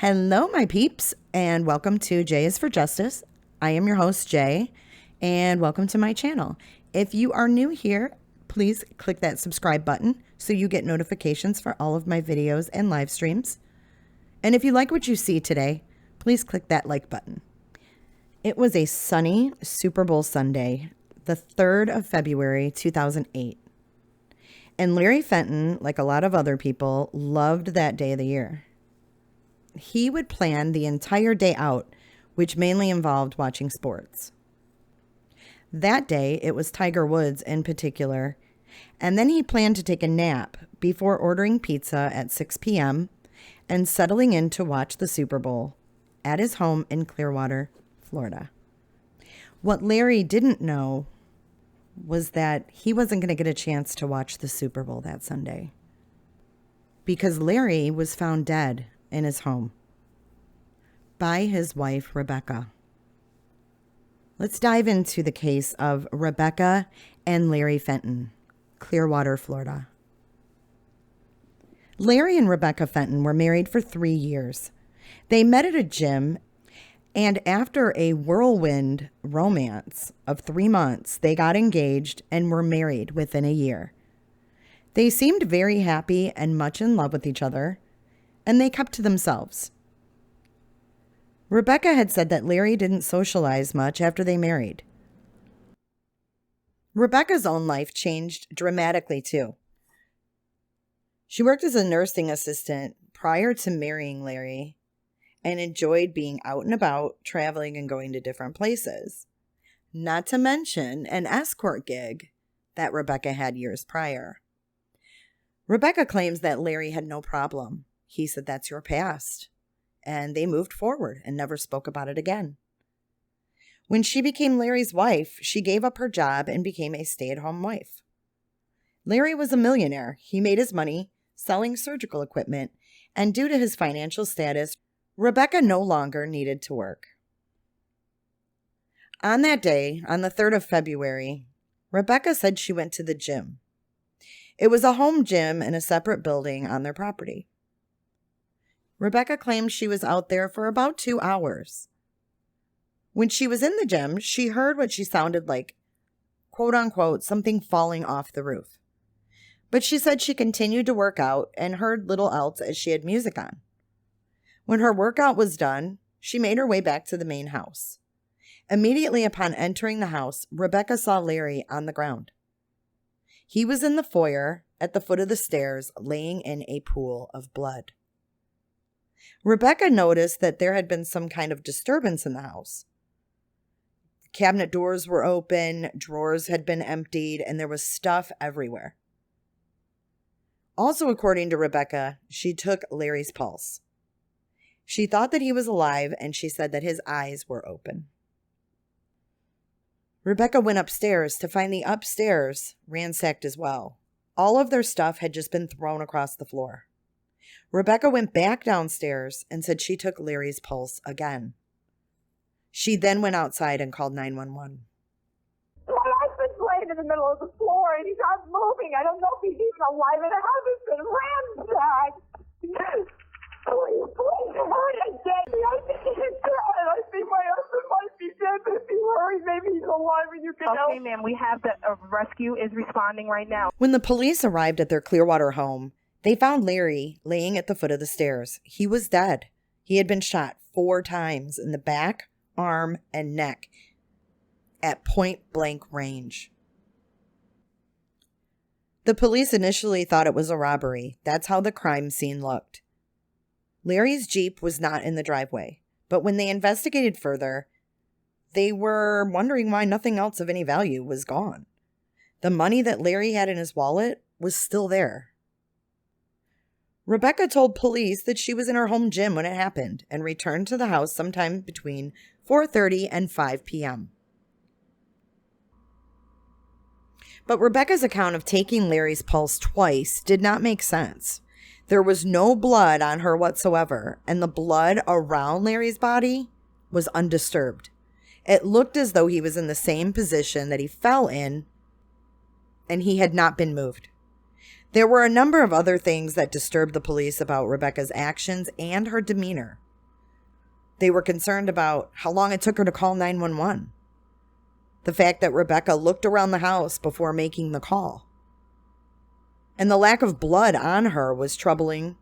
Hello, my peeps, and welcome to J is for Justice. I am your host, Jay, and welcome to my channel. If you are new here, please click that subscribe button so you get notifications for all of my videos and live streams. And if you like what you see today, please click that like button. It was a sunny Super Bowl Sunday, the 3rd of February, 2008. And Larry Fenton, like a lot of other people, loved that day of the year. He would plan the entire day out, which mainly involved watching sports. That day, it was Tiger Woods in particular, and then he planned to take a nap before ordering pizza at 6 p.m. and settling in to watch the Super Bowl at his home in Clearwater, Florida. What Larry didn't know was that he wasn't going to get a chance to watch the Super Bowl that Sunday because Larry was found dead in his home by his wife, Rebecca. Let's dive into the case of Rebecca and Larry Fenton, Clearwater, Florida. Larry and Rebecca Fenton were married for 3 years. They met at a gym, and after a whirlwind romance of 3 months, they got engaged and were married within a year. They seemed very happy and much in love with each other, and they kept to themselves. Rebecca had said that Larry didn't socialize much after they married. Rebecca's own life changed dramatically too. She worked as a nursing assistant prior to marrying Larry and enjoyed being out and about, traveling and going to different places. Not to mention an escort gig that Rebecca had years prior. Rebecca claims that Larry had no problem. He said, "That's your past." And they moved forward and never spoke about it again. When she became Larry's wife, she gave up her job and became a stay-at-home wife. Larry was a millionaire. He made his money selling surgical equipment, and due to his financial status, Rebecca no longer needed to work. On that day, on the 3rd of February, Rebecca said she went to the gym. It was a home gym in a separate building on their property. Rebecca claimed she was out there for about 2 hours. When she was in the gym, she heard what she sounded like, quote unquote, something falling off the roof. But she said she continued to work out and heard little else as she had music on. When her workout was done, she made her way back to the main house. Immediately upon entering the house, Rebecca saw Larry on the ground. He was in the foyer at the foot of the stairs, laying in a pool of blood. Rebecca noticed that there had been some kind of disturbance in the house. Cabinet doors were open, drawers had been emptied, and there was stuff everywhere. Also, according to Rebecca, she took Larry's pulse. She thought that he was alive, and she said that his eyes were open. Rebecca went upstairs to find the upstairs ransacked as well. All of their stuff had just been thrown across the floor. Rebecca went back downstairs and said she took Larry's pulse again. She then went outside and called 911. My husband's laying in the middle of the floor and he's not moving. I don't know if he's even alive and the house has been ransacked. Please, hurry and get me. I think he's dead. I think my husband might be dead, but if you hurry, maybe he's alive and you can help. Okay, ma'am, we have the rescue is responding right now. When the police arrived at their Clearwater home, they found Larry laying at the foot of the stairs. He was dead. He had been shot 4 times in the back, arm, and neck at point-blank range. The police initially thought it was a robbery. That's how the crime scene looked. Larry's Jeep was not in the driveway, but when they investigated further, they were wondering why nothing else of any value was gone. The money that Larry had in his wallet was still there. Rebecca told police that she was in her home gym when it happened and returned to the house sometime between 4:30 and 5 p.m. But Rebecca's account of taking Larry's pulse twice did not make sense. There was no blood on her whatsoever, and the blood around Larry's body was undisturbed. It looked as though he was in the same position that he fell in, and he had not been moved. There were a number of other things that disturbed the police about Rebecca's actions and her demeanor. They were concerned about how long it took her to call 911. The fact that Rebecca looked around the house before making the call. And the lack of blood on her was troubling.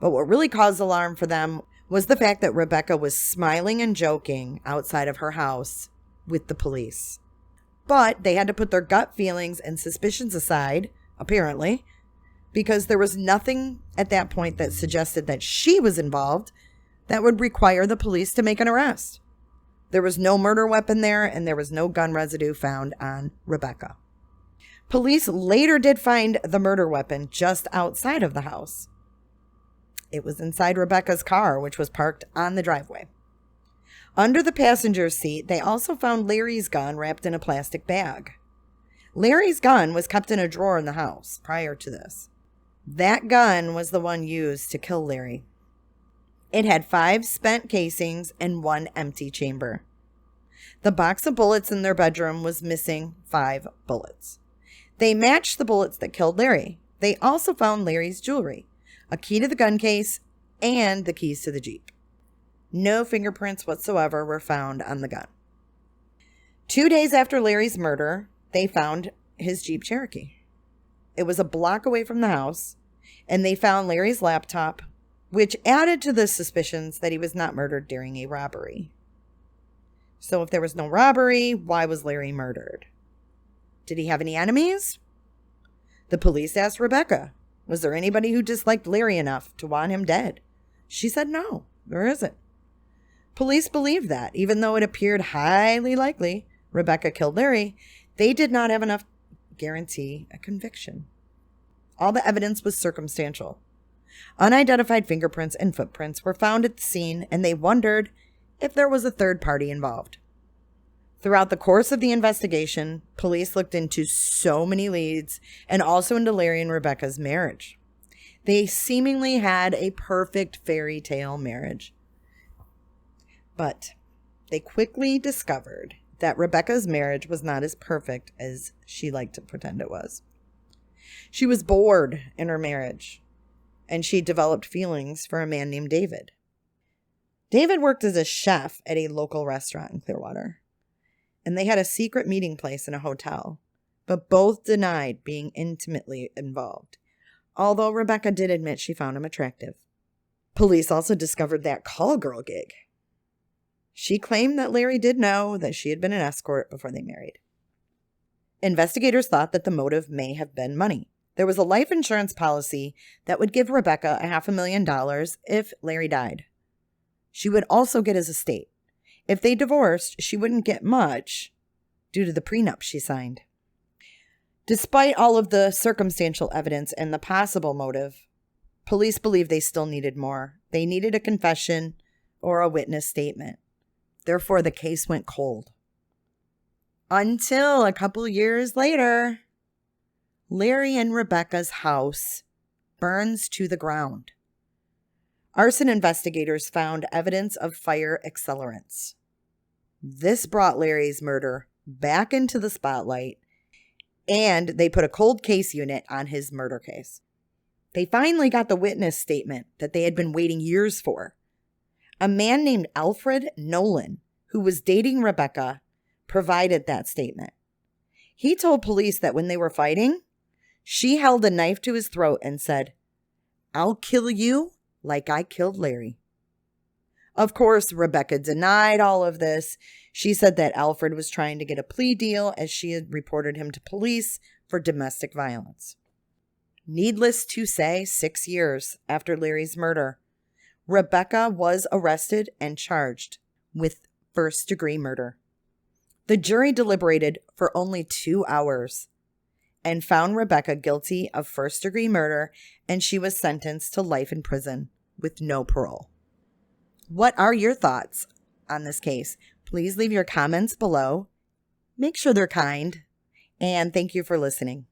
But what really caused alarm for them was the fact that Rebecca was smiling and joking outside of her house with the police. But they had to put their gut feelings and suspicions aside, apparently, because there was nothing at that point that suggested that she was involved that would require the police to make an arrest. There was no murder weapon there, and there was no gun residue found on Rebecca. Police later did find the murder weapon just outside of the house. It was inside Rebecca's car, which was parked on the driveway. Under the passenger seat, they also found Larry's gun wrapped in a plastic bag. Larry's gun was kept in a drawer in the house prior to this. That gun was the one used to kill Larry. It had 5 spent casings and 1 empty chamber. The box of bullets in their bedroom was missing 5 bullets. They matched the bullets that killed Larry. They also found Larry's jewelry, a key to the gun case, and the keys to the Jeep. No fingerprints whatsoever were found on the gun. 2 days after Larry's murder, they found his Jeep Cherokee. It was a block away from the house, and they found Larry's laptop, which added to the suspicions that he was not murdered during a robbery. So if there was no robbery, why was Larry murdered? Did he have any enemies? The police asked Rebecca, was there anybody who disliked Larry enough to want him dead? She said no, there isn't. Police believed that, even though it appeared highly likely Rebecca killed Larry, they did not have enough to guarantee a conviction. All the evidence was circumstantial. Unidentified fingerprints and footprints were found at the scene, and they wondered if there was a third party involved. Throughout the course of the investigation, police looked into so many leads and also into Larry and Rebecca's marriage. They seemingly had a perfect fairy tale marriage. But they quickly discovered that Rebecca's marriage was not as perfect as she liked to pretend it was. She was bored in her marriage, and she developed feelings for a man named David. David worked as a chef at a local restaurant in Clearwater, and they had a secret meeting place in a hotel, but both denied being intimately involved, although Rebecca did admit she found him attractive. Police also discovered that call girl gig. She claimed that Larry did know that she had been an escort before they married. Investigators thought that the motive may have been money. There was a life insurance policy that would give Rebecca $500,000 if Larry died. She would also get his estate. If they divorced, she wouldn't get much due to the prenup she signed. Despite all of the circumstantial evidence and the possible motive, police believed they still needed more. They needed a confession or a witness statement. Therefore, the case went cold. Until a couple years later, Larry and Rebecca's house burns to the ground. Arson investigators found evidence of fire accelerants. This brought Larry's murder back into the spotlight, and they put a cold case unit on his murder case. They finally got the witness statement that they had been waiting years for. A man named Alfred Nolan, who was dating Rebecca, provided that statement. He told police that when they were fighting, she held a knife to his throat and said, "I'll kill you like I killed Larry." Of course, Rebecca denied all of this. She said that Alfred was trying to get a plea deal as she had reported him to police for domestic violence. Needless to say, 6 years after Larry's murder, Rebecca was arrested and charged with first-degree murder. The jury deliberated for only 2 hours and found Rebecca guilty of first-degree murder, and she was sentenced to life in prison with no parole. What are your thoughts on this case? Please leave your comments below. Make sure they're kind, and thank you for listening.